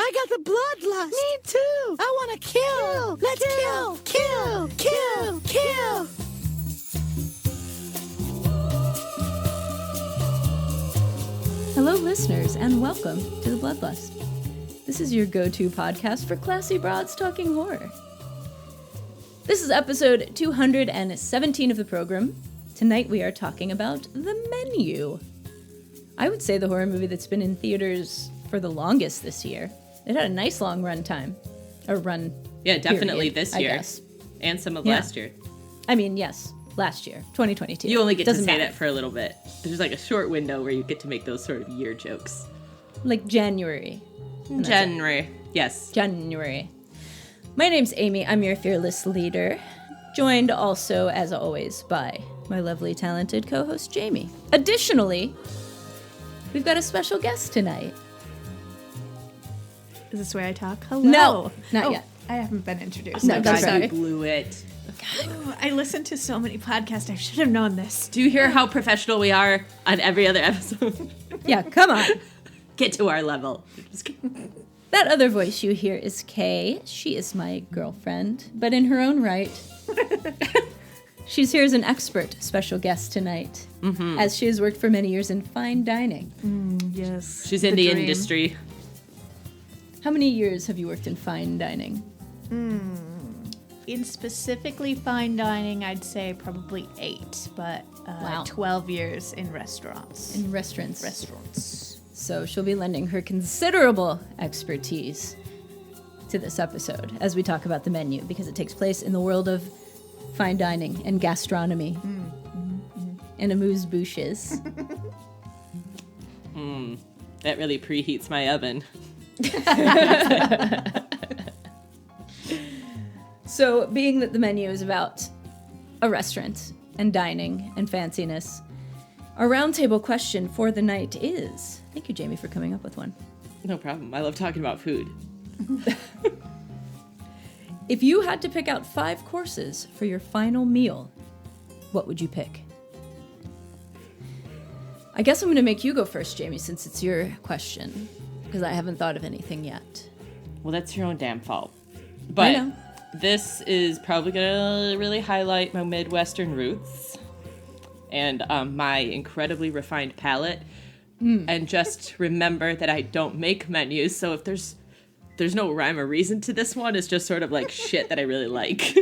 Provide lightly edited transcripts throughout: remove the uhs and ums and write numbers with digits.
I got the bloodlust. Me too. I want to kill. Let's kill. Hello, listeners, and welcome to The Bloodlust. This is your go-to podcast for classy broads talking horror. This is episode 217 of the program. Tonight we are talking about The Menu. I would say the horror movie that's been in theaters for the longest this year. It had a nice long runtime. Or run. Yeah, definitely period, this I year. guess. And some of last year. I mean, yes, last year, 2022. You only get Doesn't to say matter. that for a little bit. There's like a short window where you get to make those sort of year jokes. Like January. January. Yes. January. My name's Amy. I'm your fearless leader. Joined also, as always, by my lovely, talented co-host, Jamie. Additionally, we've got a special guest tonight. Is this the way I talk? Hello. No, not yet. I haven't been introduced. No, I'm that's sorry. right. You blew it. I listen to so many podcasts. I should have known this. Do you hear how professional we are on every other episode? Yeah, come on. Get to our level. Just kidding. That other voice you hear is Kay. She is my girlfriend, but in her own right, she's here as an expert special guest tonight, as she has worked for many years in fine dining. Yes. She's in the industry. How many years have you worked in fine dining? In specifically fine dining, I'd say probably 8, but Wow. 12 years in restaurants. In restaurants. Restaurants. So she'll be lending her considerable expertise to this episode as we talk about The Menu, because it takes place in the world of fine dining and gastronomy and amuse-bouches. That really preheats my oven. So, being that The Menu is about a restaurant and dining and fanciness, our roundtable question for the night is... Thank you, Jamie, for coming up with one. No problem. I love talking about food. If you had to pick out 5 courses for your final meal, what would you pick? I guess I'm going to make you go first, Jamie, since it's your question, because I haven't thought of anything yet. Well, that's your own damn fault. I But know. this is probably going to really highlight my Midwestern roots and my incredibly refined palate. And just remember that I don't make menus, so if there's no rhyme or reason to this one, it's just sort of like shit that I really like.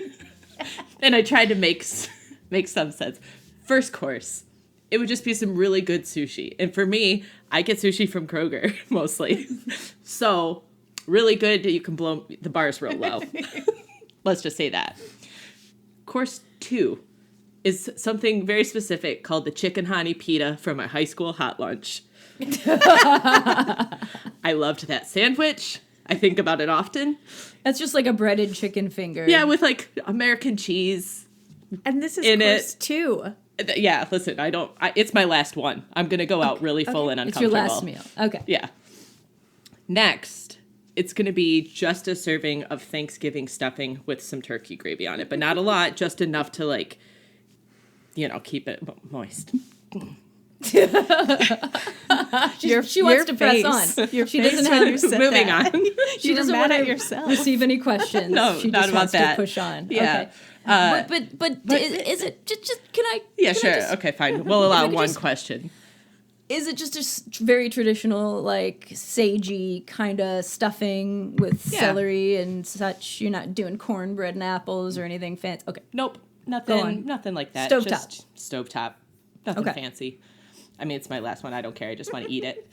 And I tried to make some sense. First course, it would just be some really good sushi. And for me, I get sushi from Kroger, mostly. So, really good, you can blow the bars real low. Let's just say that. Course 2 is something very specific called the chicken honey pita from my high school hot lunch. I loved that sandwich. I think about it often. That's just like a breaded chicken finger. Yeah, with like American cheese. And this is In course it. 2. Yeah, listen, it's my last one. I'm going to go out really full and It's uncomfortable. your last meal. Okay. Yeah. Next, it's going to be just a serving of Thanksgiving stuffing with some turkey gravy on it, but not a lot, just enough to like, keep it moist. She wants to press on. She doesn't have Moving on. She You were doesn't mad want at to yourself. receive any questions. No, she not just about wants that. to push on. Yeah. Okay. But is it just can I? Yeah, can I sure. just- Okay, fine. We'll allow I could one just- question. Is it just a very traditional, like sagey kind of stuffing with Yeah. celery and such? You're not doing cornbread and apples or anything fancy. Okay. Nope, Go on. nothing like that. Stovetop. Just stovetop. Nothing Okay. fancy. I mean, it's my last one. I don't care. I just want to eat it.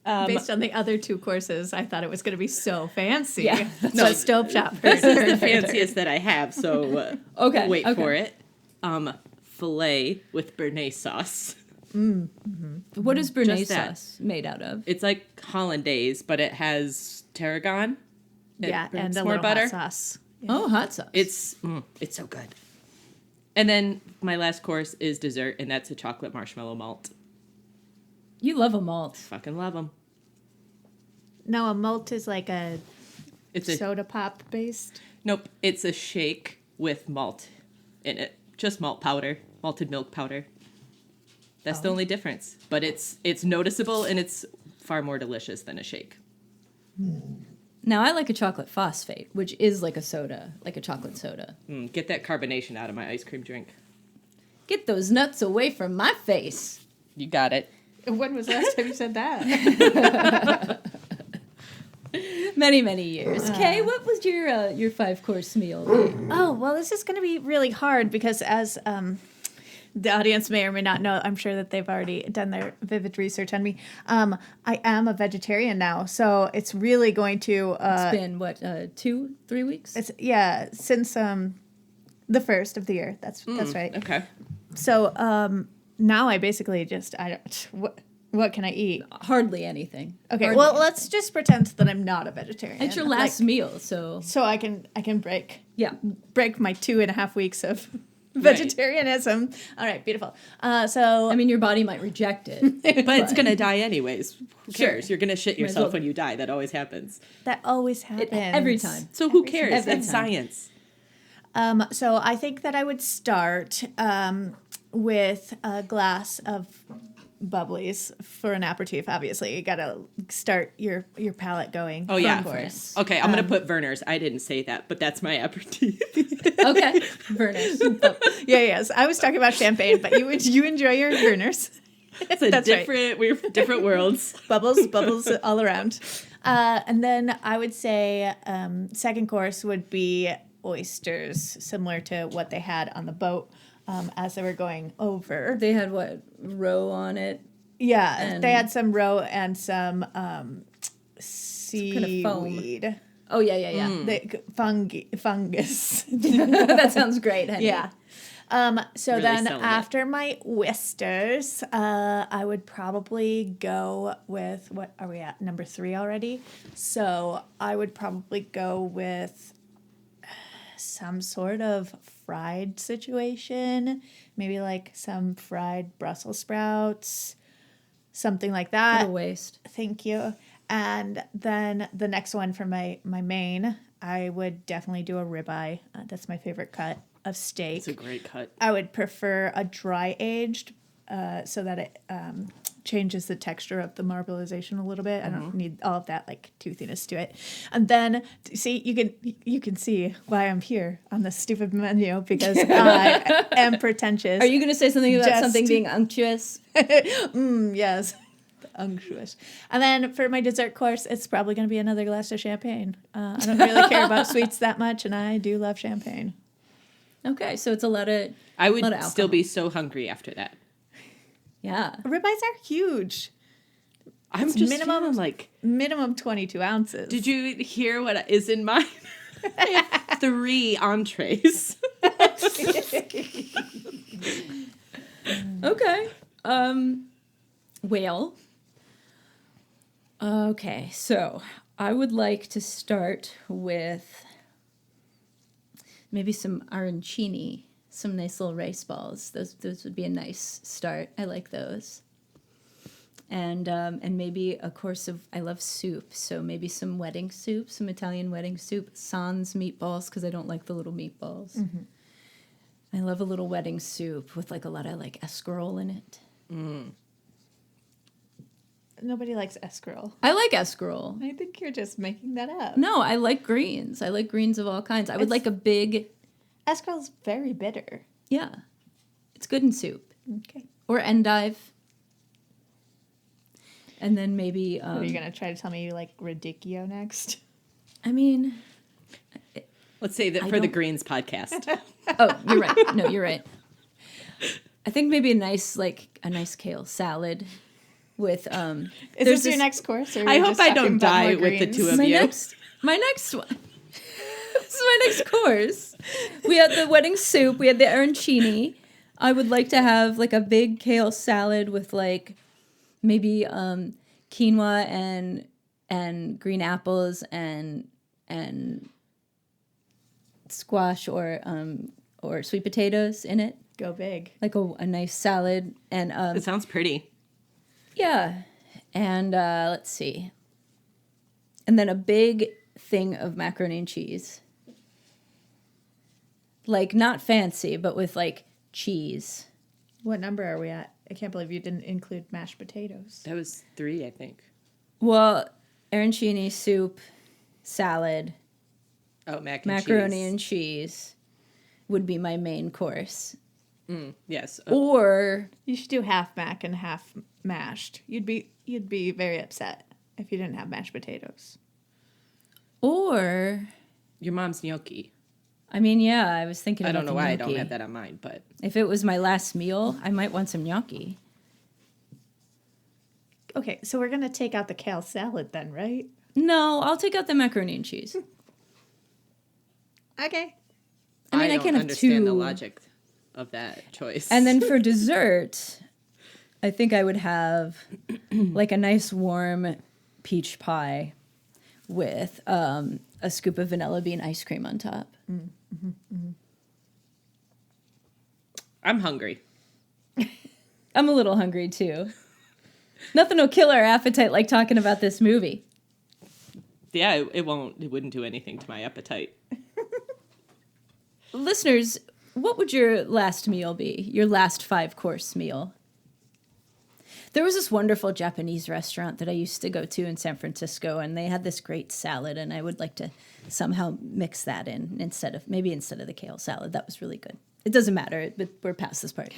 Based on the other 2 courses, I thought it was going to be so fancy. Yeah. So stovetop. This is the fanciest that I have, so Okay, wait okay. for it. Filet with béarnaise sauce. What is béarnaise Just that. sauce made out of? It's like hollandaise, but it has tarragon. Yeah, and It's a more little butter. hot sauce. Oh, hot sauce. It's so good. And then my last course is dessert, and that's a chocolate marshmallow malt. You love a malt. Fucking love them. No, a malt is like It's a soda pop based. nope. It's a shake with malt in it, just malt powder, malted milk powder. That's the only difference. But it's noticeable, and it's far more delicious than a shake. Now, I like a chocolate phosphate, which is like a soda, like a chocolate soda. Get that carbonation out of my ice cream drink. Get those nuts away from my face. You got it. When was the last time you said that? Many, many years. Kay, what was your 5-course meal? Oh, well, this is going to be really hard because as the audience may or may not know, I'm sure that they've already done their vivid research on me. I am a vegetarian now, so it's really going to... It's been, 2-3 weeks? Since the first of the year. That's right. Okay. So now I basically what can I eat? Hardly anything. Okay, Hardly well, anything. let's just pretend that I'm not a vegetarian. It's your last meal, so... So I can break my 2.5 weeks of vegetarianism. All right, beautiful. So I mean, your body might reject it. But it's going to die anyways. Who cares? Sure. You're going to shit Might as yourself well. when you die. That always happens. that always happens. Every time. So who cares? Every That's time. science. So I think that I would start with a glass of bubblies for an aperitif. Obviously, you gotta start your palate going. Oh, yeah. Of course. Okay, I'm going to put Werner's. I didn't say that, but that's my aperitif. Okay. Verner's. Yes. I was talking about champagne, but you enjoy your Werners. It's a That's right. we're different worlds. Bubbles all around. And then I would say second course would be oysters, similar to what they had on the boat as they were going over. They had what? Roe on it? Yeah, And- they had some roe and some foam. seaweed. Oh, yeah. Fungus. That sounds great, honey. Yeah. So Really then selling it. after my oysters, I would probably go with, what are we at? Number 3 already? So I would probably go with some sort of fried situation, maybe like some fried Brussels sprouts, something like What that. a waste. Thank you. And then the next one for my main, I would definitely do a ribeye. That's my favorite cut of steak. It's a great cut. I would prefer a dry aged so that it changes the texture of the marbleization a little bit. I don't need all of that like toothiness to it. And then see you can see why I'm here on this stupid menu because I am pretentious. Are you going to say something about Just- something being unctuous? Yes. Unctuous. And then for my dessert course, it's probably going to be another glass of champagne. I don't really care about sweets that much, and I do love champagne. Okay, so it's a lot of... I would lot of still alcohol. be so hungry after that. Yeah. Ribeyes are huge. I'm It's just minimum- feeling like, Minimum 22 ounces. did you hear what is in mine? I have 3 entrees. Okay. Well. Okay, so I would like to start with maybe some arancini, some nice little rice balls. Those would be a nice start. I like those. And maybe a course of, I love soup, so maybe some wedding soup, some Italian wedding soup, sans meatballs, because I don't like the little meatballs. I love a little wedding soup with like a lot of like escarole in it. Nobody likes escarole. I like escarole. I think you're just making that up. No, I like greens. I like greens of all kinds. I would It's- like a big, Escarole's very bitter. yeah. It's good in soup. Okay. Or endive. And then maybe, What, are you going to try to tell me you like radicchio next? I mean, Let's say that I for the don't- Greens podcast. oh, you're right. No, you're right. I think maybe a nice kale salad with, Is there's this your this- next course? Or are I we hope just I talking don't about die more with the greens? two of my you. my next one. This is my next course. We had the wedding soup. We had the arancini. I would like to have like a big kale salad with like maybe quinoa and green apples and squash or sweet potatoes in it. Go big. Like a nice salad and It sounds pretty. yeah. And let's see. And then a big thing of macaroni and cheese. Like not fancy, but with like cheese. What number are we at? I can't believe you didn't include mashed potatoes. That was 3, I think. Well, arancini soup, salad, Oh, macaroni and cheese would be my main course. Yes. Or You should do half mac and half mashed. You'd be very upset if you didn't have mashed potatoes. Or, Your mom's gnocchi. I mean, yeah, I was thinking I about don't know the why I gnocchi. don't have that on mine, but If it was my last meal, I might want some gnocchi. Okay, so we're gonna take out the kale salad then, right? No, I'll take out the macaroni and cheese. Okay. I mean, I don't can't have understand the two. logic of that choice. And then for dessert, I think I would have like a nice warm peach pie with a scoop of vanilla bean ice cream on top. I'm hungry. I'm a little hungry too. Nothing will kill our appetite like talking about this movie. Yeah, it wouldn't do anything to my appetite. Listeners, what would your last meal be? Your last 5-course meal? There was this wonderful Japanese restaurant that I used to go to in San Francisco, and they had this great salad, and I would like to somehow mix that in instead of the kale salad. That was really good. It doesn't matter, but we're past this part.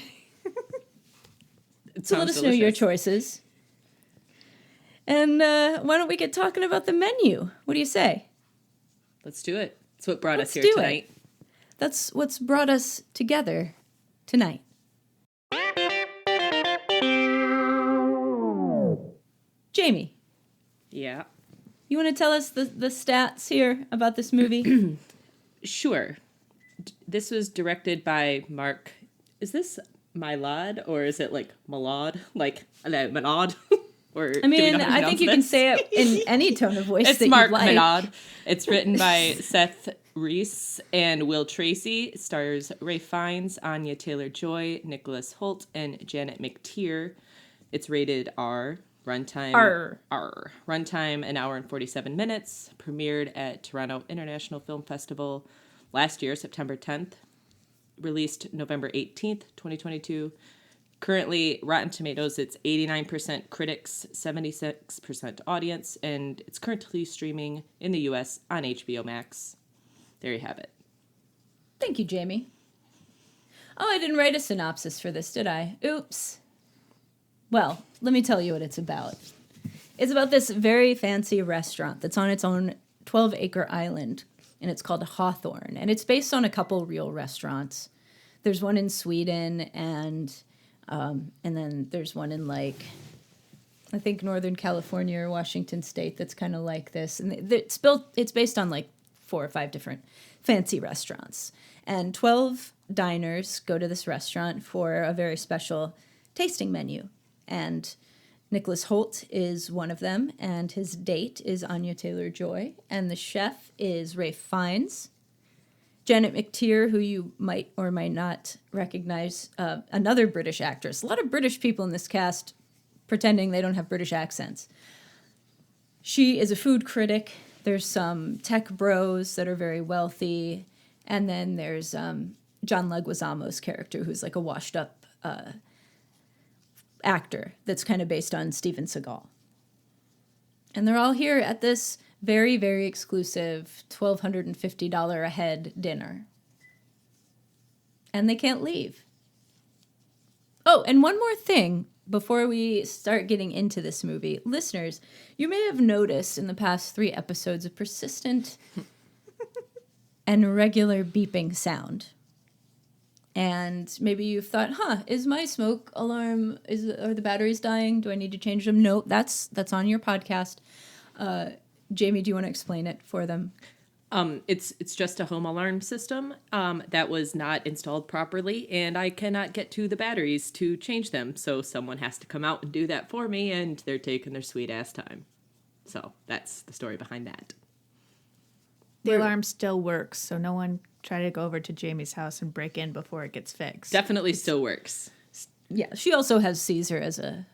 So let us know your choices. And why don't we get talking about the menu? What do you say? Let's do it. That's what brought us here do it. tonight. That's what's brought us together tonight. Jamie, Yeah. you want to tell us the stats here about this movie? Sure. This was directed by Mark. Is this Mylod or is it like Malod? Like Manod? Or I mean, do we not I think you can pronounce say it in any tone of voice It's that Mark you like. Manod. It's written by Seth Reese and Will Tracy. It stars Ray Fiennes, Anya Taylor-Joy, Nicholas Hoult, and Janet McTeer. It's rated R. Runtime R. Runtime an hour and 47 minutes. Premiered at Toronto International Film Festival last year, September 10th. Released November 18th, 2022. Currently, Rotten Tomatoes, it's 89% critics, 76% audience, and it's currently streaming in the U.S. on HBO Max. There you have it. Thank you, Jamie. Oh, I didn't write a synopsis for this, did I? Oops. Well, let me tell you what it's about. It's about this very fancy restaurant that's on its own 12-acre island, and it's called Hawthorne, and it's based on a couple real restaurants. There's one in Sweden, and then there's one in, like, I think Northern California or Washington State that's kind of like this. And it's based on, like, 4 or 5 different fancy restaurants. And 12 diners go to this restaurant for a very special tasting menu. And Nicholas Hoult is one of them, and his date is Anya Taylor-Joy. And the chef is Ray Fiennes. Janet McTeer, who you might or might not recognize, another British actress. A lot of British people in this cast pretending they don't have British accents. She is a food critic. There's some tech bros that are very wealthy. And then there's John Leguizamo's character, who's like a washed-up actor that's kind of based on Steven Seagal. And they're all here at this very, very exclusive $1,250 a head dinner. And they can't leave. Oh, and one more thing before we start getting into this movie. Listeners, you may have noticed in the past 3 episodes a persistent and regular beeping sound. And maybe you've thought, is my smoke alarm, are the batteries dying? Do I need to change them? No, that's on your podcast. Jamie, do you want to explain it for them? It's just a home alarm system that was not installed properly, and I cannot get to the batteries to change them. So someone has to come out and do that for me, and they're taking their sweet ass time. So that's the story behind that. The alarm still works, so no one try to go over to Jamie's house and break in before it gets fixed. Definitely still works. Yeah, she also has Caesar as a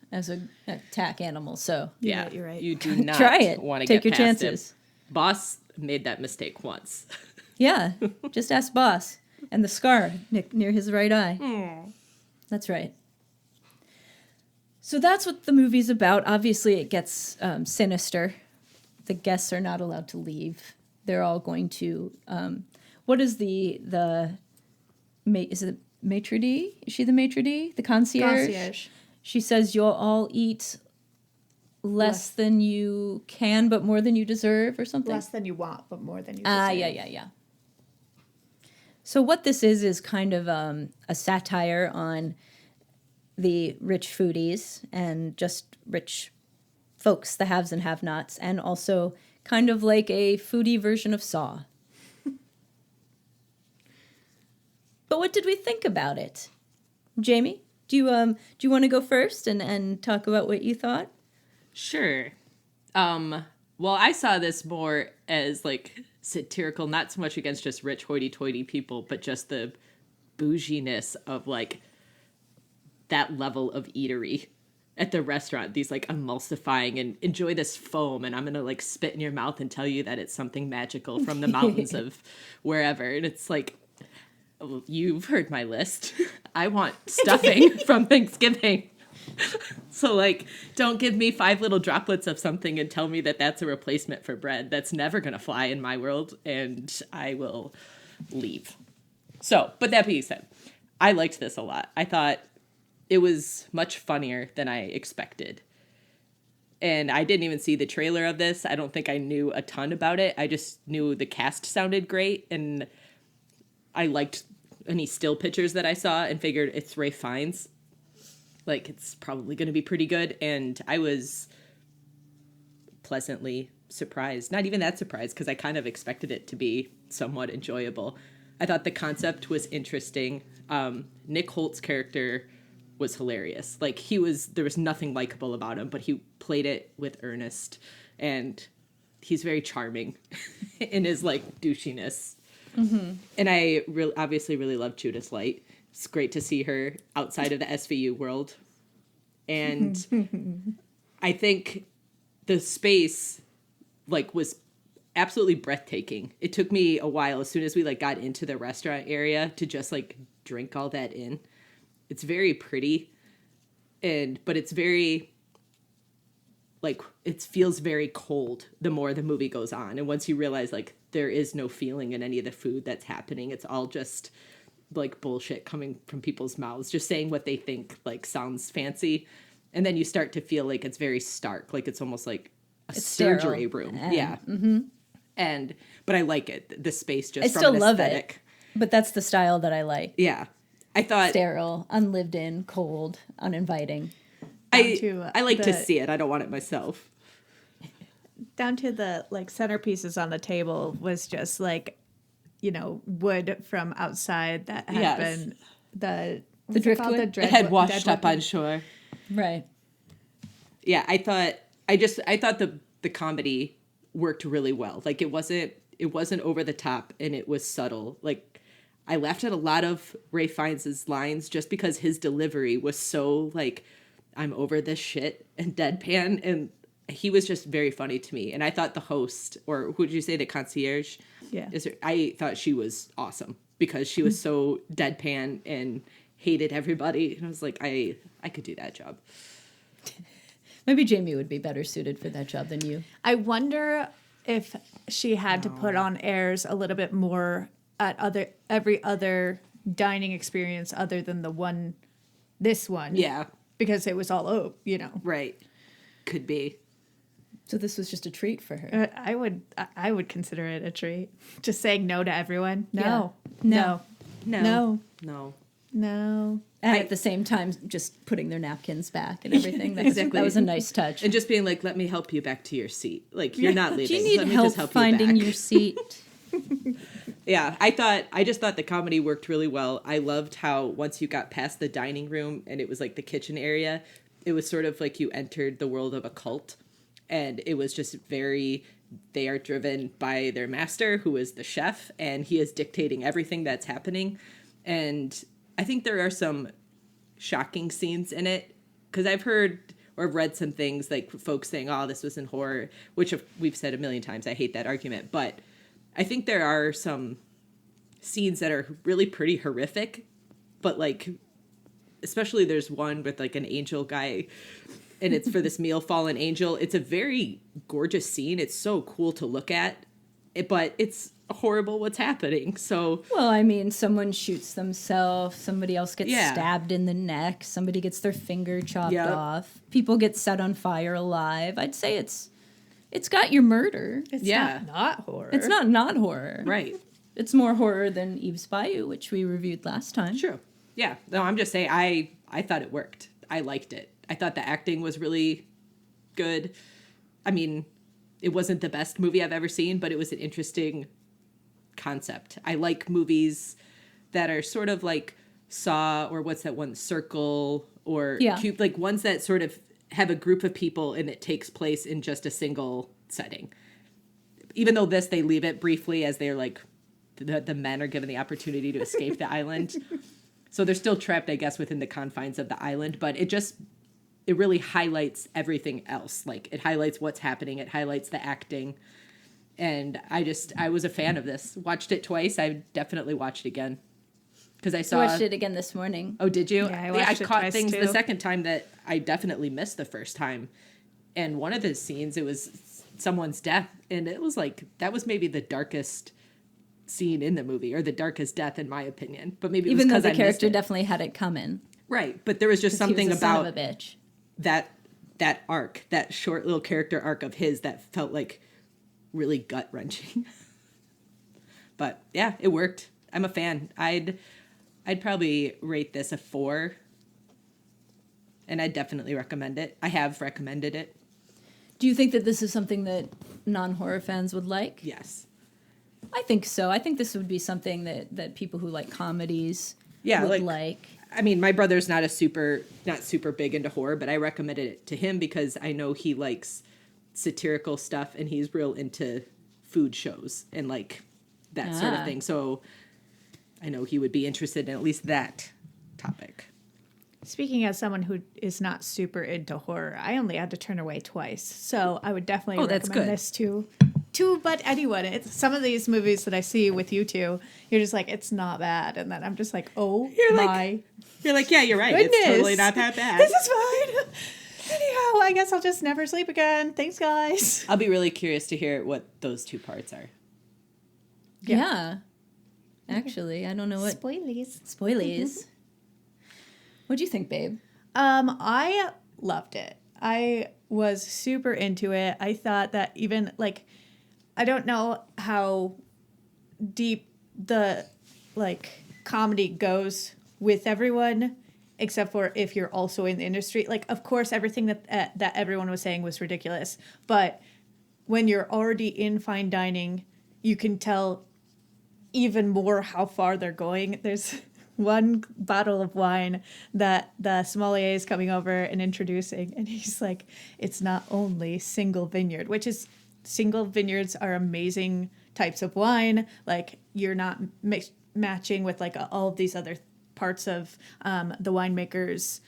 attack animal, so Yeah, you're right. You do not try it. want to Take get your past chances. him. Boss made that mistake once. Yeah, just ask Boss. And the scar near his right eye. That's right. So that's what the movie's about. Obviously, it gets sinister. the guests are not allowed to leave. They're all going to. What is is it maitre d'? Is she the maitre d'? The concierge? She says you'll all eat less than you can, but more than you deserve, or something. Less than you want, but more than you deserve. Yeah. So what this is kind of a satire on the rich foodies and just rich folks, the haves and have-nots, and also kind of like a foodie version of Saw. But what did we think about it? Jamie, do you want to go first and talk about what you thought? Sure. Well, I saw this more as like satirical, not so much against just rich hoity-toity people, but just the bouginess of like that level of eatery at the restaurant. These like emulsifying and enjoy this foam, and I'm gonna like spit in your mouth and tell you that it's something magical from the mountains of wherever. And it's like, you've heard my list. I want stuffing from Thanksgiving. So, like, don't give me 5 little droplets of something and tell me that that's a replacement for bread. That's never going to fly in my world, and I will leave. So, but that being said, I liked this a lot. I thought it was much funnier than I expected. And I didn't even see the trailer of this. I don't think I knew a ton about it. I just knew the cast sounded great, and I liked any still pictures that I saw and figured it's Ralph Fiennes. Like, it's probably going to be pretty good. And I was pleasantly surprised. Not even that surprised, because I kind of expected it to be somewhat enjoyable. I thought the concept was interesting. Nick Holt's character was hilarious. Like, there was nothing likable about him, but he played it with earnest. And he's very charming in his, like, douchiness. Mm-hmm. And I obviously really love Judith Light. It's great to see her outside of the SVU world. And I think the space, like, was absolutely breathtaking. It took me a while, as soon as we, like, got into the restaurant area, to just, like, drink all that in. It's very pretty, but it's very, like, it feels very cold the more the movie goes on. And once you realize, like, there is no feeling in any of the food that's happening, it's all just like bullshit coming from people's mouths, just saying what they think like sounds fancy. And then you start to feel like it's very stark, like it's almost like it's surgery room. Yeah. Mm-hmm. But I like it. The space just I from still an love aesthetic. it. But that's the style that I like. Yeah. I thought sterile, unlived in, cold, uninviting. I like to see it. I don't want it myself. Down to the like centerpieces on the table was just like, wood from outside that had been the driftwood. It had washed up on shore. Right. Yeah, I thought the comedy worked really well. Like it wasn't over the top, and it was subtle. Like I laughed at a lot of Ralph Fiennes' lines just because his delivery was so like, I'm over this shit and deadpan, and he was just very funny to me. And I thought the host, or who did you say, the concierge? Yeah. I thought she was awesome because she was so deadpan and hated everybody. And I was like, I could do that job. Maybe Jamie would be better suited for that job than you. I wonder if she had to put on airs a little bit more at every other dining experience other than this one. Yeah. Because it was all Right. Could be. So this was just a treat for her. I would consider it a treat. Just saying no to everyone. No. Yeah. No. And at the same time, just putting their napkins back and everything. That was a nice touch. And just being like, let me help you back to your seat. Like, you're not leaving. Do you need help finding your seat? Yeah, I just thought the comedy worked really well. I loved how once you got past the dining room and it was like the kitchen area, it was sort of like you entered the world of a cult. And it was just they are driven by their master, who is the chef, and he is dictating everything that's happening. And I think there are some shocking scenes in it, because I've heard or read some things like folks saying, oh, this was in horror, which we've said a million times. I hate that argument. But I think there are some scenes that are really pretty horrific, but like, especially there's one with like an angel guy and it's for this meal, Fallen Angel. It's a very gorgeous scene. It's so cool to look at, but it's horrible what's happening. So, Well, I mean, someone shoots themselves, somebody else gets Yeah. stabbed in the neck, somebody gets their finger chopped Yep. off, people get set on fire alive. I'd say it's got your murder. It's Yeah. not horror. It's not horror. right. It's more horror than Eve's Bayou, which we reviewed last time. True. Yeah. No, I'm just saying I thought it worked. I liked it. I thought the acting was really good. I mean, it wasn't the best movie I've ever seen, but it was an interesting concept. I like movies that are sort of like Saw, or what's that one, Circle, or Yeah. Cube, like ones that sort of have a group of people and it takes place in just a single setting. Even though they leave it briefly as they're like, the men are given the opportunity to escape the island. So they're still trapped, I guess, within the confines of the island, but it really highlights everything else. Like, it highlights what's happening. It highlights the acting. And I was a fan of this. Watched it twice. I definitely watched it again. Because I saw... I watched it again this morning. Oh, did you? Yeah, I watched it caught twice, things too. the second time that I definitely missed the first time. And one of the scenes, it was someone's death. And it was like, that was maybe the darkest scene in the movie, or the darkest death, in my opinion. But maybe it Even was though 'cause the I missed character it. definitely had it coming. Right, but there was just something He was a son about of a bitch. that arc, that short little character arc of his that felt like really gut-wrenching. But yeah, it worked. I'm a fan. I'd probably rate this a 4. And I'd definitely recommend it. I have recommended it. Do you think that this is something that non-horror fans would like? Yes. I think so. I think this would be something that people who like comedies Yeah, would like- like. I mean, my brother's not super big into horror, but I recommended it to him because I know he likes satirical stuff and he's real into food shows and like that sort of Ah. thing. So I know he would be interested in at least that topic. Speaking as someone who is not super into horror, I only had to turn away twice. So I would definitely Oh, that's recommend good. this to but anyone. It's some of these movies that I see with you two, you're just like, it's not bad. And then I'm just like, oh my You're like, yeah, you're right. goodness. It's totally not that bad. This is fine. Anyhow, I guess I'll just never sleep again. Thanks, guys. I'll be really curious to hear what those two parts are. Yeah. Actually, I don't know what Spoilies. spoilies. What'd you think, babe? I loved it. I was super into it. I thought that even like, I don't know how deep the like comedy goes with everyone, except for if you're also in the industry. Like, of course, everything that everyone was saying was ridiculous, but when you're already in fine dining, you can tell even more how far they're going. There's one bottle of wine that the sommelier is coming over and introducing, and he's like, it's not only single vineyard, which is, single vineyards are amazing types of wine. Like, you're not matching with like all of these other parts of the winemaker's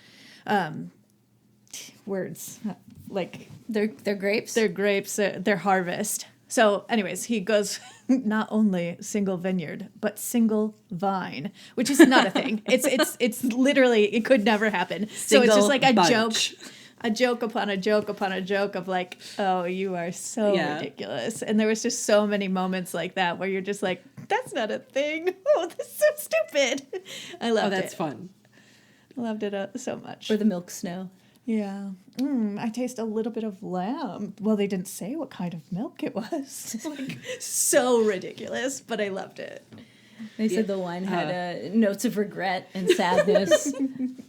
words, like They're grapes. their grapes, their harvest. So anyways, he goes, not only single vineyard, but single vine, which is not a thing. It's literally, it could never happen. So it's just like a joke upon a joke upon a joke of like, oh, you are so ridiculous. And there was just so many moments like that where you're just like, that's not a thing. Oh, this is so stupid. I loved it. Oh, that's fun. I loved it so much. Or the milk snow. Yeah. I taste a little bit of lamb. Well, they didn't say what kind of milk it was. Like, so ridiculous, but I loved it. They said the wine had notes of regret and sadness and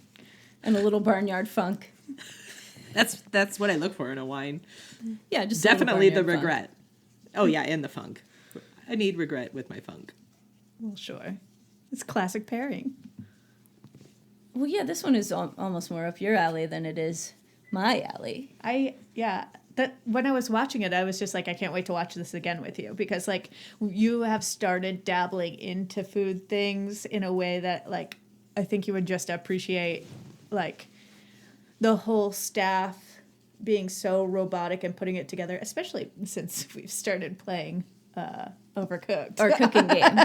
a little barnyard funk. That's what I look for in a wine. Yeah, just a little Definitely the barnyard funk. regret. Oh yeah, and the funk. I need regret with my funk. Well, sure. It's classic pairing. Well, yeah, this one is almost more up your alley than it is my alley. That when I was watching it, I was just like, I can't wait to watch this again with you, because like you have started dabbling into food things in a way that like I think you would just appreciate, like the whole staff being so robotic and putting it together, especially since we've started playing Overcooked. Our cooking game.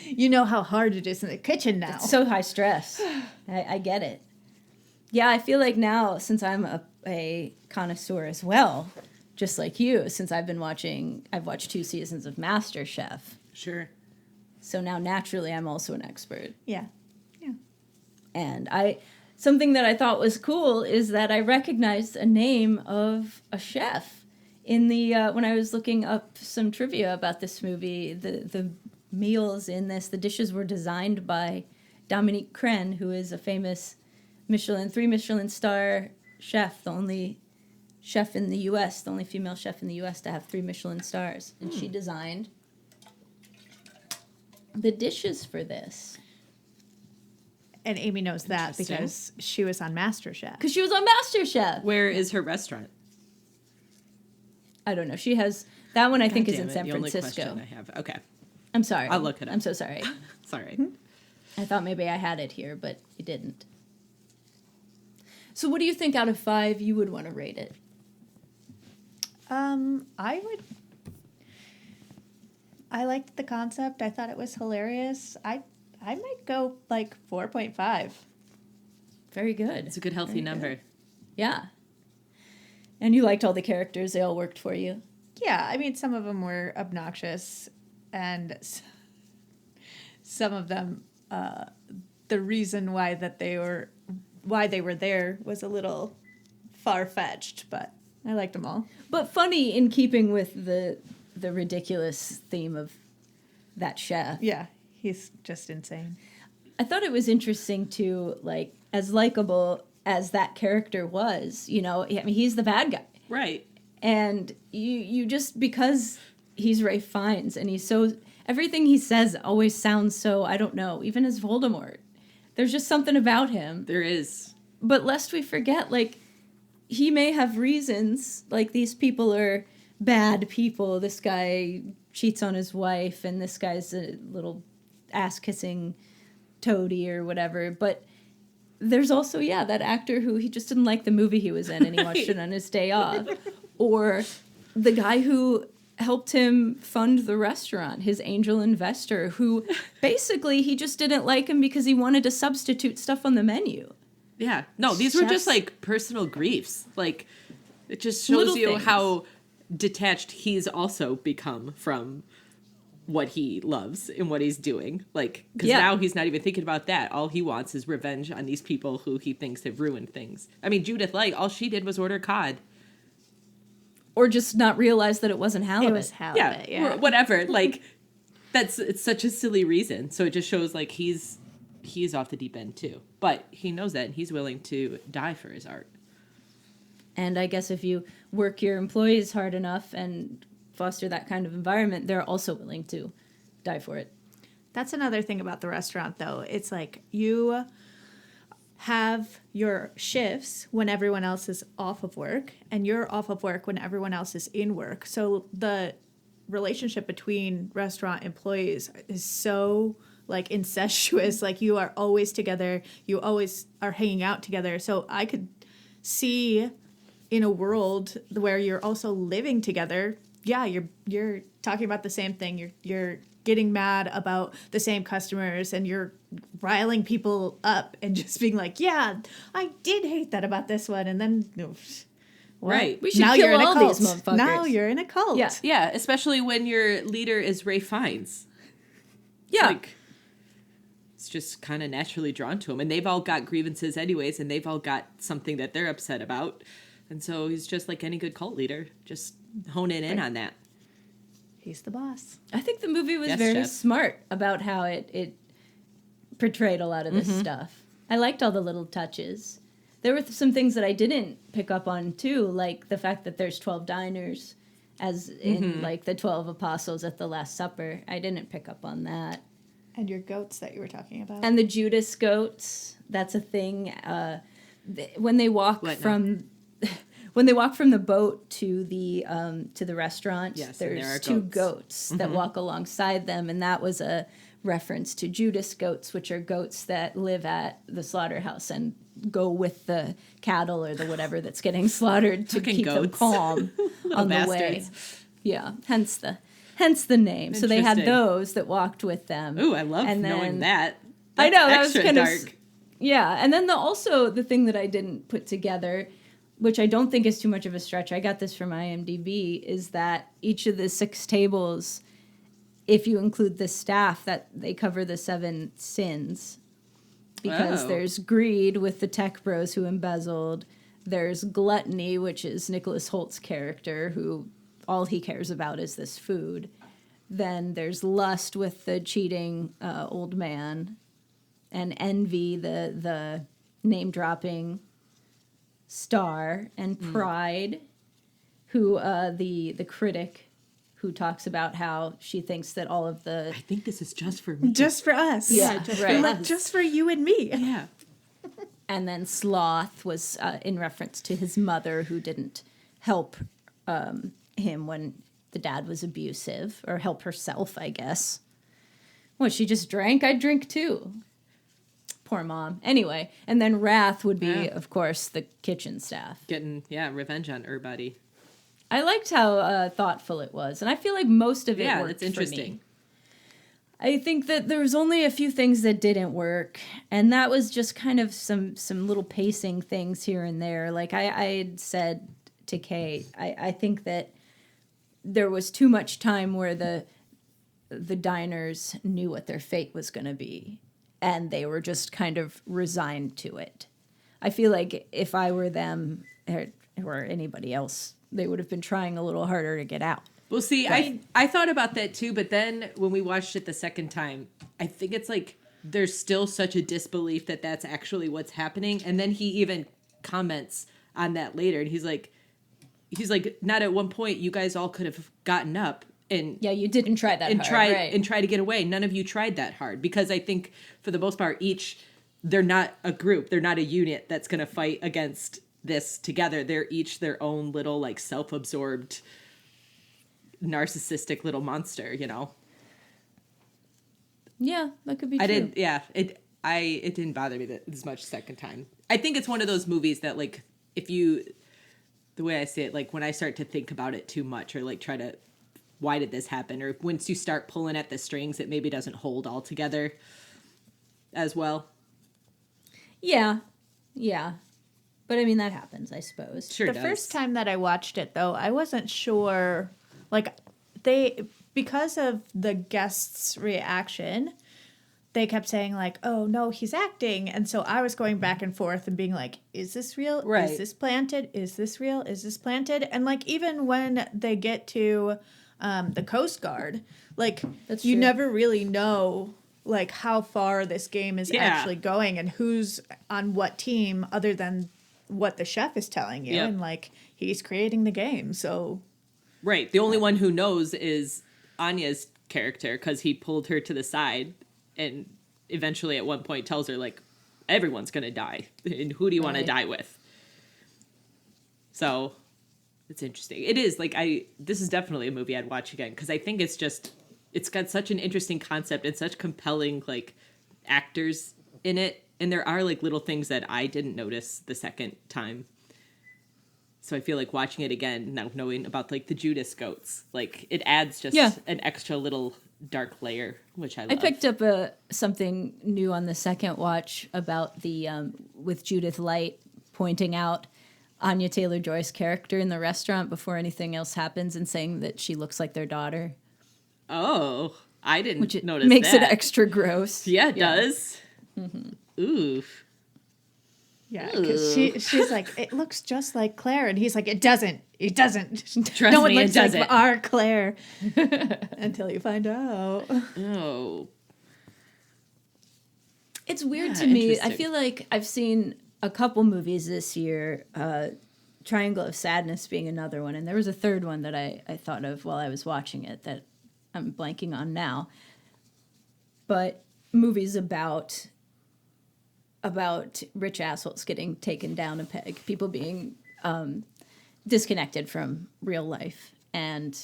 You know how hard it is in the kitchen now. It's so high stress. I get it. Yeah, I feel like now, since I'm a connoisseur as well, just like you, since I've watched 2 seasons of MasterChef. Sure. So now naturally I'm also an expert. Yeah. And something that I thought was cool is that I recognized a name of a chef in the when I was looking up some trivia about this movie. The meals in this, the dishes were designed by Dominique Crenn, who is a famous 3 Michelin star chef, the only chef in the U.S., the only female chef in the U.S. to have 3 Michelin stars. And she designed the dishes for this. And Amy knows that because she was on MasterChef. Because she was on MasterChef. Where is her restaurant? I don't know. She has that one. I think is in San the Francisco. only question I have. Okay, I'm sorry. I'll look it up. I'm so sorry. Sorry. I thought maybe I had it here, but you didn't. So, what do you think out of 5 you would want to rate it? I liked the concept. I thought it was hilarious. I might go like 4.5. Very good. It's a good, healthy number. Yeah. And you liked all the characters. They all worked for you. Yeah, I mean, some of them were obnoxious, and some of them, the reason why they were there was a little far-fetched, but I liked them all. But funny in keeping with the ridiculous theme of that chef. Yeah, he's just insane. I thought it was interesting to, like, as likable as that character was, I mean, he's the bad guy. Right. And you just, because he's Ralph Fiennes and he's so, everything he says always sounds so, I don't know, even as Voldemort. There's just something about him. There is. But lest we forget, like, he may have reasons, like, these people are bad people. This guy cheats on his wife, and this guy's a little ass-kissing toady or whatever. But there's also, that actor who he just didn't like the movie he was in, and he watched it on his day off. Or the guy who helped him fund the restaurant, his angel investor, who basically he just didn't like him because he wanted to substitute stuff on the menu. Yeah. No, these were just like personal griefs. Like, it just shows Little you things. how detached he's also become from what he loves and what he's doing. Like, because now he's not even thinking about that. All he wants is revenge on these people who he thinks have ruined things. I mean, Judith Light, all she did was order cod. Or just not realize that it wasn't halibut. It was halibut, Or whatever. Like, it's such a silly reason. So it just shows, like, he's off the deep end, too. But he knows that, and he's willing to die for his art. And I guess if you work your employees hard enough and foster that kind of environment, they're also willing to die for it. That's another thing about the restaurant, though. It's like you have your shifts when everyone else is off of work, and you're off of work when everyone else is in work. So the relationship between restaurant employees is so, like, incestuous. Like, you are always together. You always are hanging out together. So I could see in a world where you're also living together, you're talking about the same thing. You're getting mad about the same customers, and you're riling people up and just being like, yeah, I did hate that about this one. And then, Right. We should now kill you're in a all cult. these motherfuckers. Now you're in a cult. Yeah. Yeah, especially when your leader is Ralph Fiennes. Yeah. Like, it's just kind of naturally drawn to him. And they've all got grievances anyways, and they've all got something that they're upset about. And so he's just like any good cult leader, just honing in on that. He's the boss. I think the movie was Yes, very Chef. smart about how it portrayed a lot of this stuff. I liked all the little touches. There were some things that I didn't pick up on, too, like the fact that there's 12 diners, as in, like, the 12 apostles at the Last Supper. I didn't pick up on that. And your goats that you were talking about. And the Judas goats, that's a thing. When they walk from the boat to the restaurant, Yes, and there there's are 2 goats. goats that walk alongside them, and that was a reference to Judas goats, which are goats that live at the slaughterhouse and go with the cattle or the whatever that's getting slaughtered to Fucking keep them goats. calm on the way. bastards. Yeah, hence the name. So they had Interesting. those that walked with them. Ooh, I love And knowing then- that. I know, that That's was extra kind of dark. Yeah, and then also the thing that I didn't put together, which I don't think is too much of a stretch, I got this from IMDb, is that each of the 6 tables, if you include the staff, that they cover the 7 sins. Because there's greed with the tech bros who embezzled. There's gluttony, which is Nicholas Holt's character, who all he cares about is this food. Then there's lust with the cheating old man. And envy, the name-dropping star. And pride, who the critic who talks about how she thinks that all of the... I think this is just for me. Just for us. Yeah, just right. for us. Just for you and me. Yeah. And then sloth was in reference to his mother, who didn't help him when the dad was abusive, or help herself, I guess. Well, she just drank. I'd drink too. Poor mom. Anyway, and then wrath would be, of course, the kitchen staff. Getting, revenge on everybody. I liked how thoughtful it was, and I feel like most of it worked it's interesting. For me. I think that there was only a few things that didn't work, and that was just kind of some little pacing things here and there. Like I had said to Kate, I think that there was too much time where the diners knew what their fate was going to be, and they were just kind of resigned to it. I feel like if I were them or anybody else, they would have been trying a little harder to get out. Well, see, I thought about that too, but then when we watched it the second time, I think it's like there's still such a disbelief that that's actually what's happening. And then he even comments on that later, and he's like, not at one point you guys all could have gotten up and Yeah, you didn't try that hard, right? And try to get away. None of you tried that hard, because I think for the most part, they're not a group, they're not a unit that's going to fight against this together. They're each their own little like self-absorbed narcissistic little monster, you know. Yeah, that could be true. It didn't bother me as much second time. I think it's one of those movies that, like, the way I say it, like when I start to think about it too much, or like try to, why did this happen, or once you start pulling at the strings, it maybe doesn't hold all together as well. Yeah. But I mean, that happens, I suppose. Sure The does. first time that I watched it, though, I wasn't sure, like, because of the guests' reaction, they kept saying, like, oh, no, he's acting. And so I was going back and forth and being like, is this real? Right. Is this planted? Is this real? Is this planted? And, like, even when they get to the Coast Guard, like, That's you true. never really know, like, how far this game is actually going and who's on what team other than what the chef is telling you. Yep. And, like, he's creating the game, so... Right. The only one who knows is Anya's character, because he pulled her to the side and eventually at one point tells her, like, everyone's going to die. And who do you want to die with? So it's interesting. It is. Like, this is definitely a movie I'd watch again, because I think it's got such an interesting concept and such compelling, like, actors in it. And there are, like, little things that I didn't notice the second time. So I feel like watching it again, now knowing about, like, the Judas goats, like, it adds just an extra little dark layer, which I love. I picked up something new on the second watch about the with Judith Light pointing out Anya Taylor-Joy's character in the restaurant before anything else happens and saying that she looks like their daughter. Oh, I didn't Which it notice makes that. it extra gross. Yeah, it does. Mm-hmm. Oof. Yeah, because she's like, it looks just like Claire. And he's like, it doesn't. Trust no one me, looks it like doesn't. our Claire. Until you find out. Oh. It's weird to me. I interesting. feel like I've seen a couple movies this year, Triangle of Sadness being another one, and there was a third one that I thought of while I was watching it that I'm blanking on now. But movies about rich assholes getting taken down a peg, people being disconnected from real life, and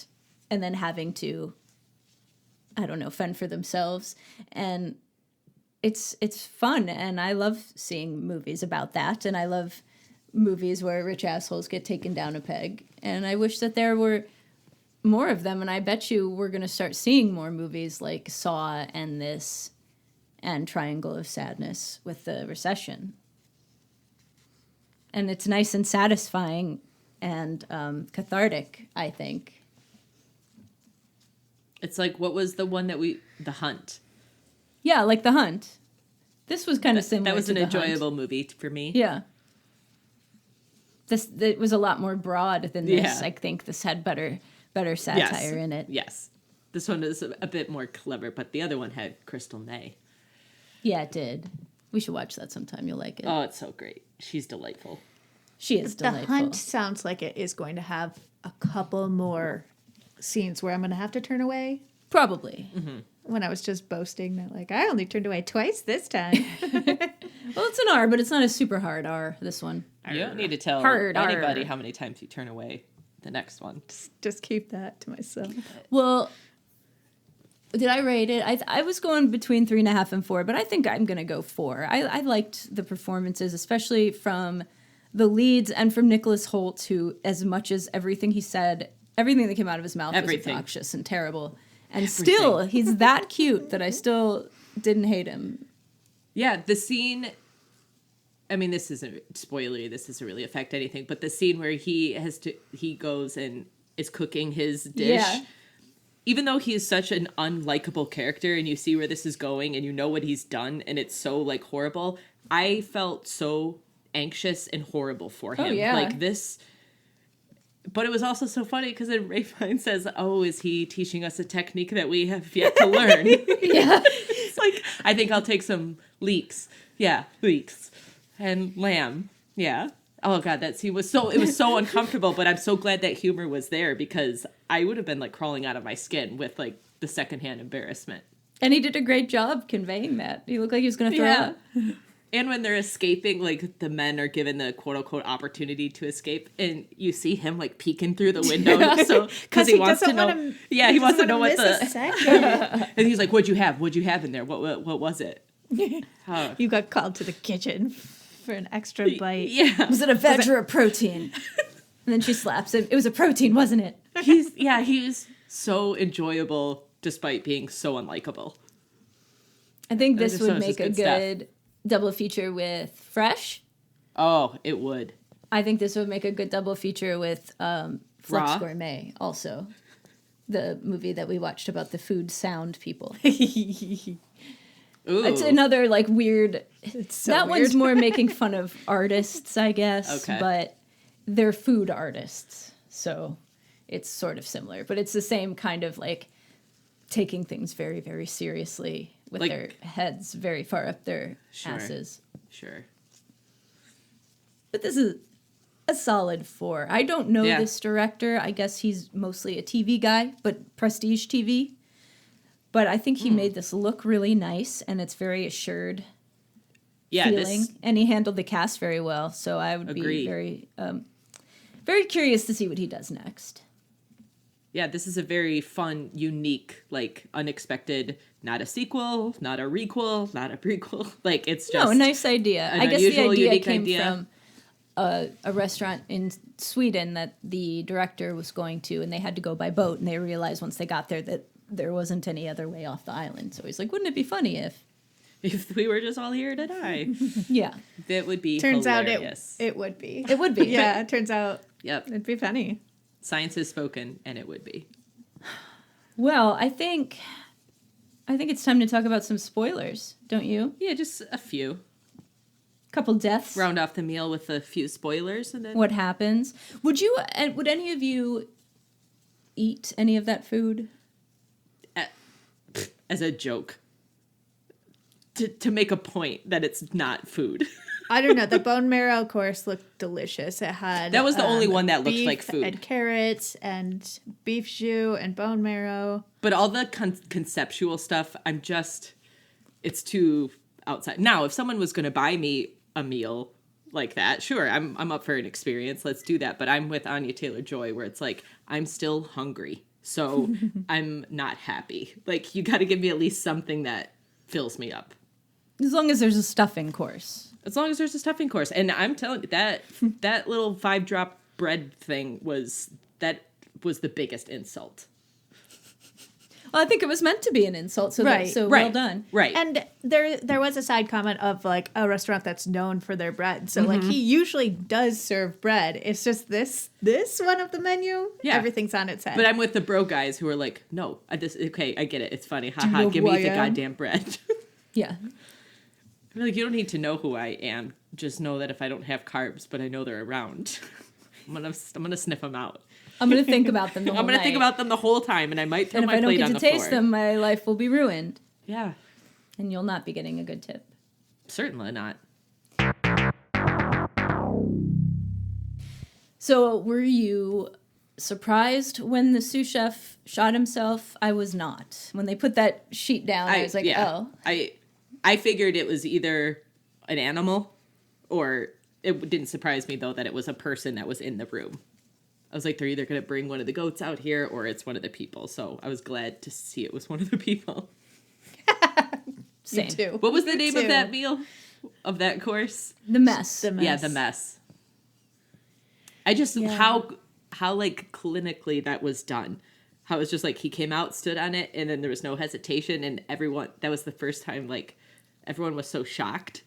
then having to, I don't know, fend for themselves. And it's fun, and I love seeing movies about that, and I love movies where rich assholes get taken down a peg, and I wish that there were more of them, and I bet you we're going to start seeing more movies like Saw and this, and triangle of sadness with the recession. And it's nice and satisfying and cathartic, I think. It's like, what was the one that The Hunt? Yeah, like The Hunt. This was kind of similar. That was to an The Hunt. enjoyable movie for me. Yeah. It was a lot more broad than this. Yeah. I think this had better satire in it. Yes. This one is a bit more clever, but the other one had Crystal May. Yeah, it did. We should watch that sometime. You'll like it. Oh, it's so great. She's delightful. She is The delightful. Hunt sounds like it is going to have a couple more scenes where I'm going to have to turn away. Probably. Mm-hmm. When I was just boasting that, like, I only turned away twice this time. Well, it's an R, but it's not a super hard R, this one. You don't need to tell Hard, anybody arr. how many times you turn away the next one. Just keep that to myself. Well, did I rate it? I was going between 3.5 and 4, but I think I'm going to go 4. I liked the performances, especially from the leads and from Nicholas Hoult, who, as much as everything he said, everything that came out of his mouth was obnoxious and terrible. And still, he's that cute that I still didn't hate him. Yeah, the scene... I mean, this isn't spoilery. This doesn't really affect anything. But the scene where he goes and is cooking his dish... Yeah. Even though he is such an unlikable character and you see where this is going and you know what he's done and it's so, like, horrible, I felt so anxious and horrible for him. Oh, yeah. Like, this... But it was also so funny because then Ray Fiennes says, oh, is he teaching us a technique that we have yet to learn? Yeah. It's like, I think I'll take some leeks. Yeah, leeks. And lamb. Yeah. Oh, God, that scene was so uncomfortable, but I'm so glad that humor was there because I would have been, like, crawling out of my skin with, like, the secondhand embarrassment. And he did a great job conveying that. He looked like he was going to throw up. And when they're escaping, like, the men are given the quote-unquote opportunity to escape, and you see him, like, peeking through the window. So because he wants to know. He wants to know what the... And he's like, what'd you have in there? What was it? You got called to the kitchen for an extra bite. Yeah. Was it a veg or a protein? And then she slaps him. It was a protein, wasn't it? He's so enjoyable despite being so unlikable. I think this Just would make a good stuff. good double feature with Fresh. Oh, it would. I think this would make a good double feature with Flux Raw? Gourmet also. The movie that we watched about the food sound people. Ooh. It's another like weird. It's so that weird. one's more making fun of artists, I guess. Okay. But they're food artists, so it's sort of similar. But it's the same kind of like taking things very, very seriously with Like- their heads very far up their Sure. asses. Sure. But this is a solid 4. I don't know Yeah. this director. I guess he's mostly a TV guy, but prestige TV. But I think he made this look really nice, and it's very assured feeling. And he handled the cast very well, so I would be Agreed. very, very curious to see what he does next. Yeah, this is a very fun, unique, like, unexpected, not a sequel, not a requel, not a prequel. Like, it's just... No, a nice idea. an I guess the unusual, idea unique came idea. from a restaurant in Sweden that the director was going to, and they had to go by boat, and they realized once they got there that there wasn't any other way off the island. So he's like, wouldn't it be funny if... If we were just all here to die. Yeah. That would be Turns hilarious. out it would be. It would be. Yeah, it turns out Yep. it'd be funny. Science has spoken, and it would be. Well, I think it's time to talk about some spoilers, don't you? Yeah, just a few. Couple deaths. Round off the meal with a few spoilers, and then... What happens? Would any of you eat any of that food? As a joke. To make a point that it's not food. I don't know. The bone marrow course looked delicious. It had That was the only one that looked beef like food. and carrots and beef jus and bone marrow. But all the conceptual stuff, it's too outside. Now, if someone was going to buy me a meal like that, sure, I'm up for an experience. Let's do that. But I'm with Anya Taylor-Joy, where it's like, I'm still hungry, so I'm not happy. Like, you got to give me at least something that fills me up. As long as there's a stuffing course. As long as there's a stuffing course. And I'm telling you, that little 5-drop bread thing was the biggest insult. Well, I think it was meant to be an insult, so Right. so Right. well done. Right. And there was a side comment of like a restaurant that's known for their bread. So like he usually does serve bread. It's just this one of the menu. Yeah. Everything's on its head. But I'm with the bro guys who are like, no, okay, I get it. It's funny. you Haha, know give who me I the am? goddamn bread. Yeah. I'm like, you don't need to know who I am. Just know that if I don't have carbs, but I know they're around, I'm gonna sniff them out. I'm going to think about them the whole I'm gonna night. think about them the whole time, and I might throw And if my I don't plate get on to the taste floor. them, my life will be ruined. Yeah, And you'll not be getting a good tip. certainly not. So were you surprised when the sous chef shot himself? I was not. When they put that sheet down, I was like, oh. I figured it was either an animal, or it didn't surprise me though that it was a person that was in the room. I was like, they're either going to bring one of the goats out here or it's one of the people. So I was glad to see it was one of the people. Same. Me too. What was the Me name too. of that meal? Of that course? The mess. The mess. Yeah, the mess. I just, Yeah. how like clinically that was done. How it was just like he came out, stood on it, and then there was no hesitation. And that was the first time like everyone was so shocked.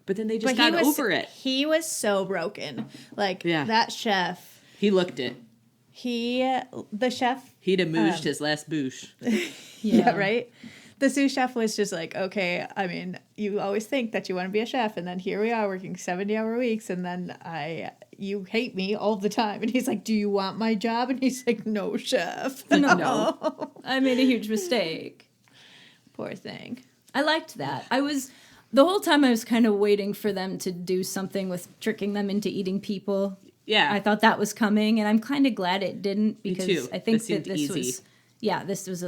But then they just got over it. He was so broken. Like Yeah. that chef. He looked it. The chef. He'd have mooshed his last boosh. Yeah, right. The sous chef was just like, okay, I mean, you always think that you want to be a chef, and then here we are working 70-hour weeks, and then you hate me all the time. And he's like, do you want my job? And he's like, no, chef. No. I made a huge mistake. Poor thing. I liked that. The whole time I was kind of waiting for them to do something with tricking them into eating people. Yeah. I thought that was coming, and I'm kind of glad it didn't because too. I think This that seemed this easy. this was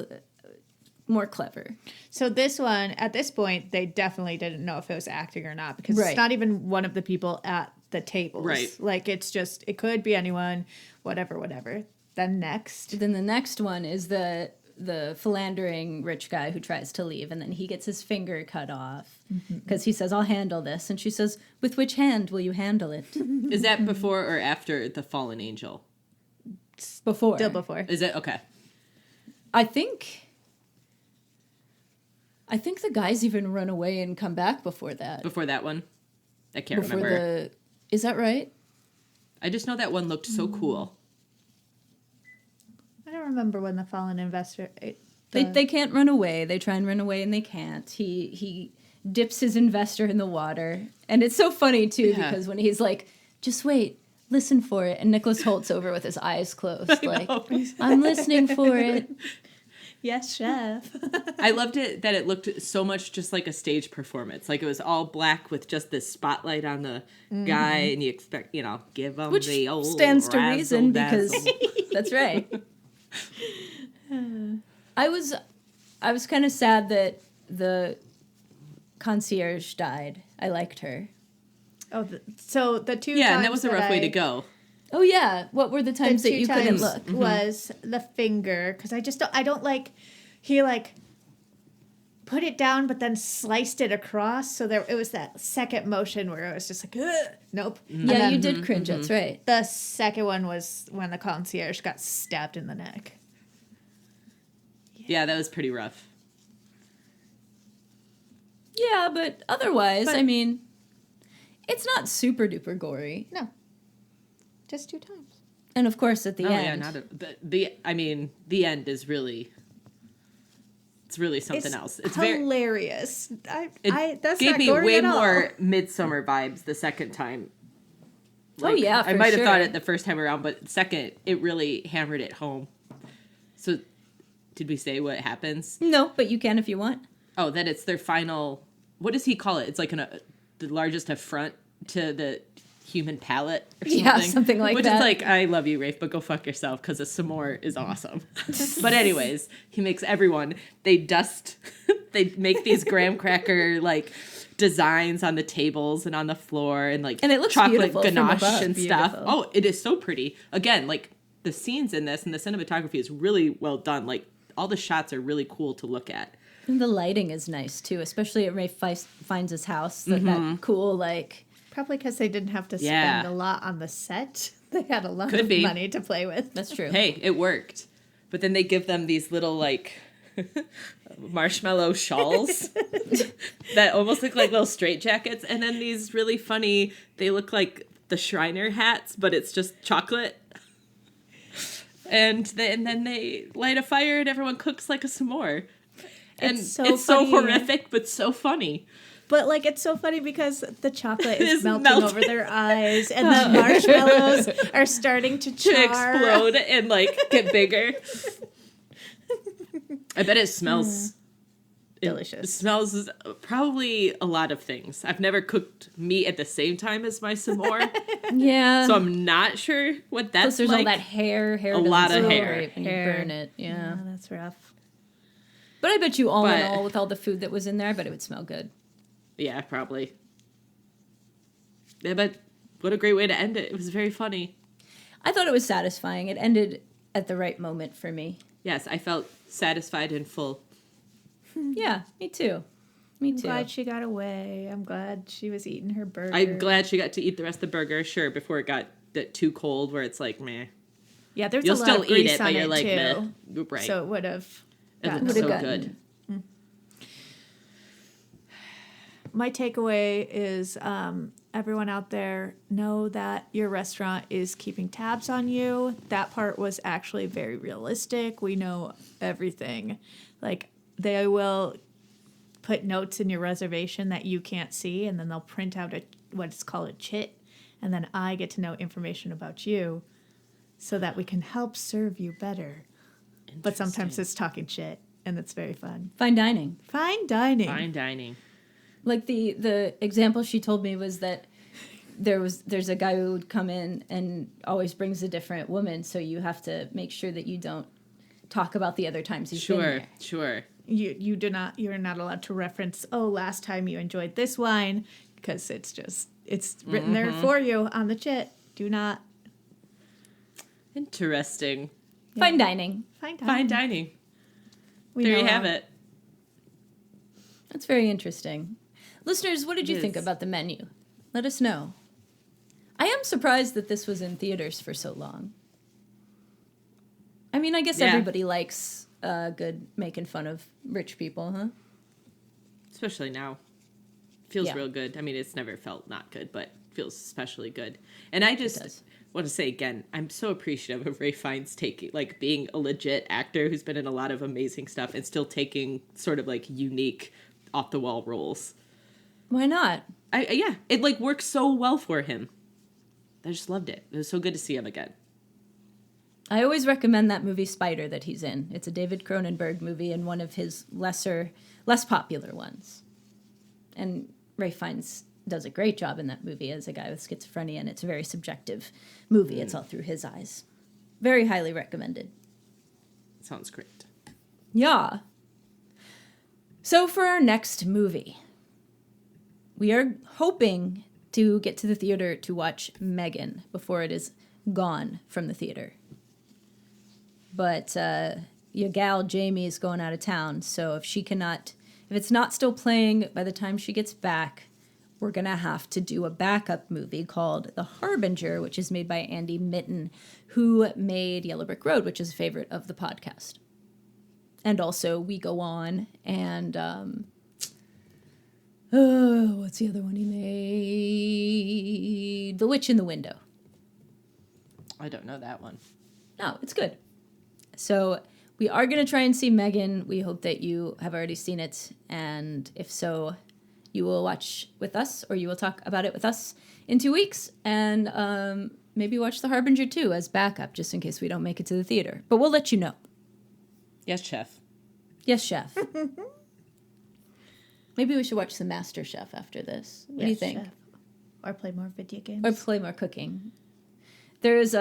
more clever. So this one, at this point, they definitely didn't know if it was acting or not because Right. it's not even one of the people at the tables. Right. Like, it's just, it could be anyone, whatever. Then next. Then the next one is the philandering rich guy who tries to leave, and then he gets his finger cut off because he says, I'll handle this. And she says, with which hand will you handle it? Is that before or after the fallen angel? Before. Still before. Is it? Okay. I think the guys even run away and come back before that. Before that one? I can't Before remember. Is that right? I just know that one looked so cool. I don't remember when the fallen investor. They can't run away. They try and run away and they can't. He dips his investor in the water. And it's so funny too Yeah. because when he's like, just wait, listen for it. And Nicholas Holt's over with his eyes closed like, I'm listening for it. Yes, chef. I loved it that it looked so much just like a stage performance. Like it was all black with just this spotlight on the guy, and you expect, give him Which the old stands to reason because razzle-dazzle. that's right. I was kind of sad that the concierge died. I liked her. So the two Yeah, times and that was a rough way to go. Oh yeah, what were the times that you couldn't look? was the finger because I don't like he like put it down but then sliced it across so it was that second motion where it was just like ugh, nope. And Yeah, then you did cringe. That's right. the second one was when the concierge got stabbed in the neck. Yeah, that was pretty rough. Yeah, but otherwise, But- I mean, it's not super duper gory. No, just two times. And of course, at the Oh end, yeah, the end is really. It's really something It's else. It's very. hilarious. It That's gave not me gory way at all. more Midsummer vibes the second time. yeah, I for might have thought sure. it the first time around, but second, it really hammered it home. So, did we say what happens? no, but you can if you want. Oh, that it's their final. What does he call it? It's like the largest affront to the human palate. Or something. Yeah, something like Which that. is like, I love you, Rafe, but go fuck yourself because a s'more is awesome. But anyways, he makes everyone. They make these graham cracker like designs on the tables and on the floor and like And it looks chocolate beautiful from ganache above. and stuff. Beautiful. Oh, it is so pretty. Again, like the scenes in this and the cinematography is really well done. Like all the shots are really cool to look at. And the lighting is nice too, especially at Ray finds his house. That cool, like, Probably because they didn't have to spend Yeah. a lot on the set. They had a lot Could of be. money to play with. that's true. Hey, it worked. but then they give them these little, like, marshmallow shawls that almost look like little straitjackets, and then these really funny, they look like the Shriner hats, but it's just chocolate. And then they light a fire and everyone cooks like a s'more. And it's so horrific, but so funny. But, like, it's so funny because the chocolate is melting over their eyes and the marshmallows are starting to char. To explode and, like, get bigger. I bet it smells... Delicious. It smells probably a lot of things. I've never cooked meat at the same time as my s'more. Yeah. So I'm not sure what that's Plus there's like. all that hair. A lot of hair. Great when you burn it. Yeah. That's rough. But I bet you all in all, with all the food that was in there, I bet it would smell good. Yeah, probably. Yeah, but what a great way to end it. It was very funny. I thought it was satisfying. It ended at the right moment for me. Yes, I felt satisfied and full. Yeah, me too. Me too. I'm glad she got away. I'm glad she was eating her burger. I'm glad she got to eat the rest of the burger, sure, before it got too cold where it's like, meh. Yeah, there's You'll a lot still of grease eat it, on but you're it like, too. meh. Right. So it would have It gotten looks so gotten- good. My takeaway is everyone out there, know that your restaurant is keeping tabs on you. That part was actually very realistic. We know everything. Like, they will put notes in your reservation that you can't see, and then they'll print out what's called a chit, and then I get to know information about you so that we can help serve you better. But sometimes it's talking shit, and it's very fun. Fine dining. Fine dining. Fine dining. Like the example she told me was that there's a guy who would come in and always brings a different woman, so you have to make sure that you don't talk about the other times he's been there. Sure. You're not allowed to reference, oh, last time you enjoyed this wine, because it's written there for you on the chit. Do not. Interesting. Yeah. Fine dining. Fine dining. We There know you have it. That's very interesting. Listeners, what did you think about the menu? Let us know. I am surprised that this was in theaters for so long. I mean, I guess everybody likes good making fun of rich people, huh? Especially now. Feels real good. I mean, it's never felt not good, but feels especially good. And I just want to say again, I'm so appreciative of Ralph Fiennes being a legit actor who's been in a lot of amazing stuff and still taking sort of like unique off-the-wall roles. Why not? It works so well for him. I just loved it. It was so good to see him again. I always recommend that movie Spider that he's in. It's a David Cronenberg movie and one of his less popular ones. And Ralph Fiennes does a great job in that movie as a guy with schizophrenia, and it's a very subjective movie. It's all through his eyes. Very highly recommended. Sounds great. Yeah. So for our next movie, we are hoping to get to the theater to watch Megan before it is gone from the theater. But your gal Jamie is going out of town, so if it's not still playing by the time she gets back, we're going to have to do a backup movie called The Harbinger, which is made by Andy Mitten, who made Yellow Brick Road, which is a favorite of the podcast. And also We Go On, and what's the other one he made? The Witch in the Window. I don't know that one. No, it's good. So we are going to try and see Megan. We hope that you have already seen it. And if so, you will watch with us, or you will talk about it with us in 2 weeks. And maybe watch The Harbinger too as backup, just in case we don't make it to the theater. But we'll let you know. Yes, chef. Yes, chef. Maybe we should watch The Master Chef after this. What do you think? Chef. Or play more video games. Or play more cooking. There's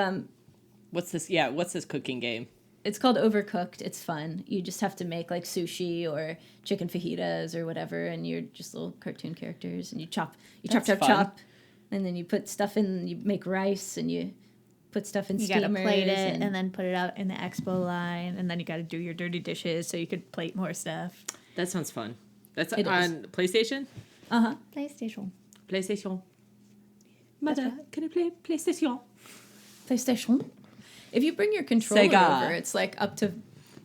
What's this? Yeah, what's this cooking game? It's called Overcooked. It's fun. You just have to make like sushi or chicken fajitas or whatever, and you're just little cartoon characters, and you chop, chop, and then you put stuff in. You make rice, and you put stuff in steamers. You gotta plate it and then put it out in the expo line, and then you gotta do your dirty dishes so you could plate more stuff. That sounds fun. That's It on is. PlayStation? Uh-huh. PlayStation. PlayStation. Mother, can I play PlayStation? PlayStation. If you bring your controller Sega. over, it's like up to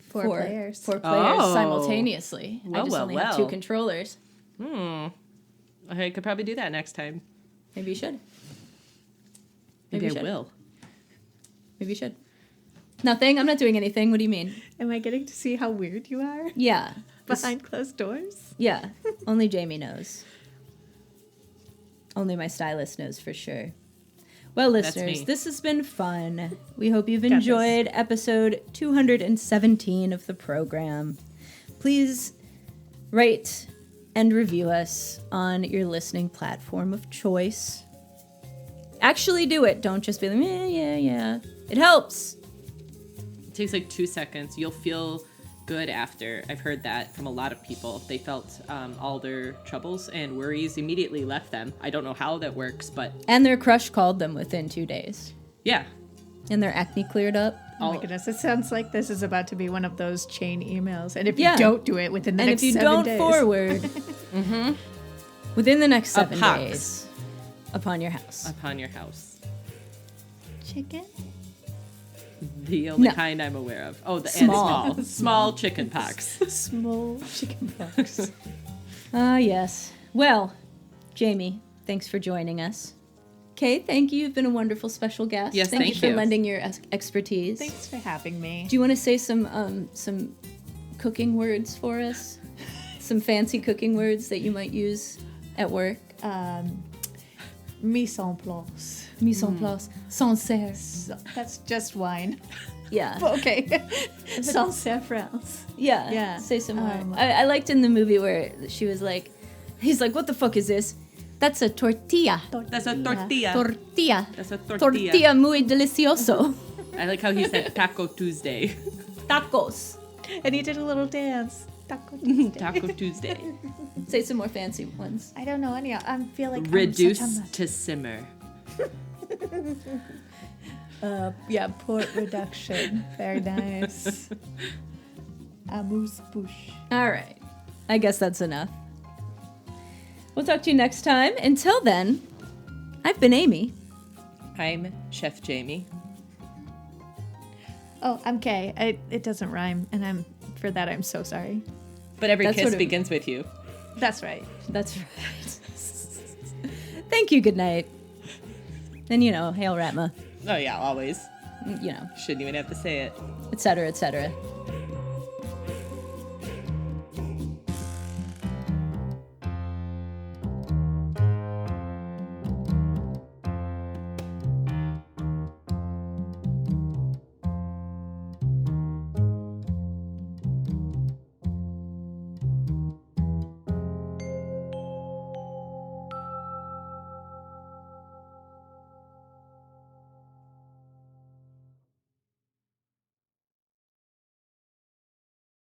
Four players. Four players Oh. simultaneously. I just Well, only have 2 controllers. Okay, I could probably do that next time. Maybe you should. Maybe you I should. will. Maybe you should. Nothing? I'm not doing anything. What do you mean? Am I getting to see how weird you are Yeah. behind closed doors? Yeah. Only Jamie knows. Only my stylist knows for sure. Well, That's listeners, me. this has been fun. We hope you've Got this. enjoyed episode 217 of the program. Please rate and review us on your listening platform of choice. Actually do it. Don't just be like, yeah. It helps. It takes like 2 seconds. You'll feel good after. I've heard that from a lot of people. They felt all their troubles and worries immediately left them. I don't know how that works, but And their crush called them within 2 days. yeah. And their acne cleared up. Oh my goodness, it sounds like this is about to be one of those chain emails. And if Yeah. you don't do it within the And next if you 7 don't days, forward within the next 7 pox. days upon your house. Upon your house. chicken? The only No. kind I'm aware of. Oh, the Small. and small chicken pox. Small chicken pox. Ah, yes. Well, Jamie, thanks for joining us. Kay, thank you. You've been a wonderful special guest. Yes, thank thank you for you. lending your expertise. Thanks for having me. Do you want to say some cooking words for us? Some fancy cooking words that you might use at work? Mise en place. Mise en place. Sincère. So, that's just wine. Yeah. Okay. Sincère France. Yeah. Yeah. Say some more. I liked in the movie where she was like, he's like, what the fuck is this? That's a tortilla. That's a tortilla. Tortilla. That's a tortilla. Tortilla muy delicioso. I like how he said Taco Tuesday. Tacos. And he did a little dance. Taco Tuesday. Taco Tuesday. Say some more fancy ones. I don't know any. I feel like Reduce I'm such a to simmer. yeah, port reduction. Very nice. Amuse bouche. All right. I guess that's enough. We'll talk to you next time. Until then, I've been Amy. I'm Chef Jamie. Oh, I'm Kay. It doesn't rhyme, and for that I'm so sorry. But every That's kiss sort of- begins with you. That's right. That's right. Thank you. Good night. And, Hail Ratma. Oh yeah, always. You know, Shouldn't even have to say it. et cetera, et cetera.